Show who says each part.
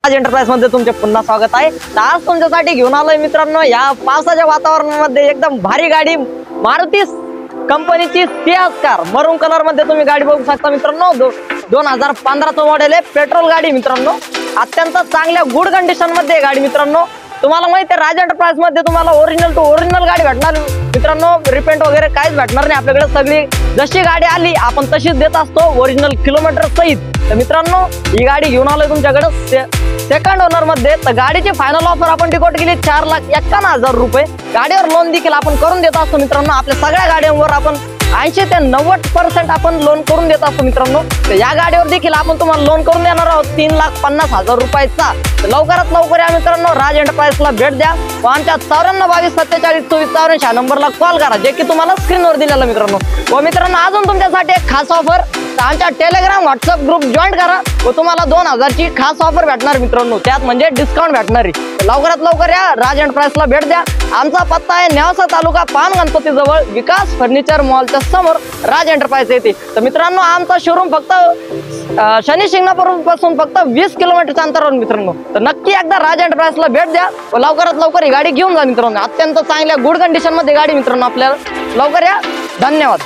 Speaker 1: राज enterprise मध्ये तुमचे पुन्हा स्वागत आहे। आज तुमच्यासाठी घेऊन आलोय मित्रांनो या पावसाच्या वातावरणामध्ये एकदम भारी गाडी मारुती कंपनीची सियाज कार मरून कलर मध्ये तुम्ही गाडी बघू शकता मित्रांनो। 2015 चं मॉडेल आहे, पेट्रोल गाडी मित्रांनो। अत्यंत चांगल्या गुड कंडिशन मध्ये गाडी मित्रांनो। तुम्हाला माहिती आहे राज एंटरप्राइज मध्ये तुम्हाला ओरिजिनल टू ओरिजिनल गाडी भेटणार मित्रांनो। रिपेंट वगैरे काहीच भेटणार नाही आपल्याकडे, सगळी जशी गाडी आली आपण तशीच देत असतो ओरिजिनल किलोमीटर सहित। तर मित्रांनो ही गाडी घेऊन आलोय तुमच्याकडे सेकंड ओनर मध्ये। तर गाडीची फायनल ऑफर आपण डिकोट केली 4,51,000 रुपये। गाडीवर लोन देखील आपण करून देत असतो मित्रांनो। आपल्या सगळ्या गाड्यांवर आपण 80 ते 90% आपण लोन करून देत असतो मित्रांनो। तर या गाडीवर देखील आपण तुम्हाला लोन करून देणार आहोत 3,50,000 रुपयाचा। लवकरात लवकर या मित्रांनो राज एंटरप्राइजला भेट द्या व आमच्या 9422472424 ह्या नंबरला कॉल करा, जे की तुम्हाला स्क्रीनवर दिलेला मित्रांनो। व मित्रांनो अजून तुमच्यासाठी एक खास ऑफर, आमच्या टेलिग्राम व्हॉट्सअप ग्रुप जॉईन करा व तुम्हाला 2,000 ची खास ऑफर भेटणार मित्रांनो। त्यात म्हणजे डिस्काउंट भेटणार आहे। लवकरात लवकर या राज एंटरप्राइजला भेट द्या। आमचा पत्ता आहे नेवासा तालुका पान गणपती जवळ विकास फर्निचर मॉलच्या समोर राज एंटरप्राइज येते। तर मित्रांनो आमचा शोरूम फक्त शनी शिंगणापूर पासून फक्त 20 किलोमीटरच्या अंतरावर मित्रांनो। तर नक्की एकदा राज एंटरप्राइजला भेट द्या व लवकरात लवकर ही गाडी घेऊन जा मित्रांनो। अत्यंत चांगल्या गुड कंडिशन मध्ये गाडी मित्रांनो आपल्याला। लवकर या, धन्यवाद।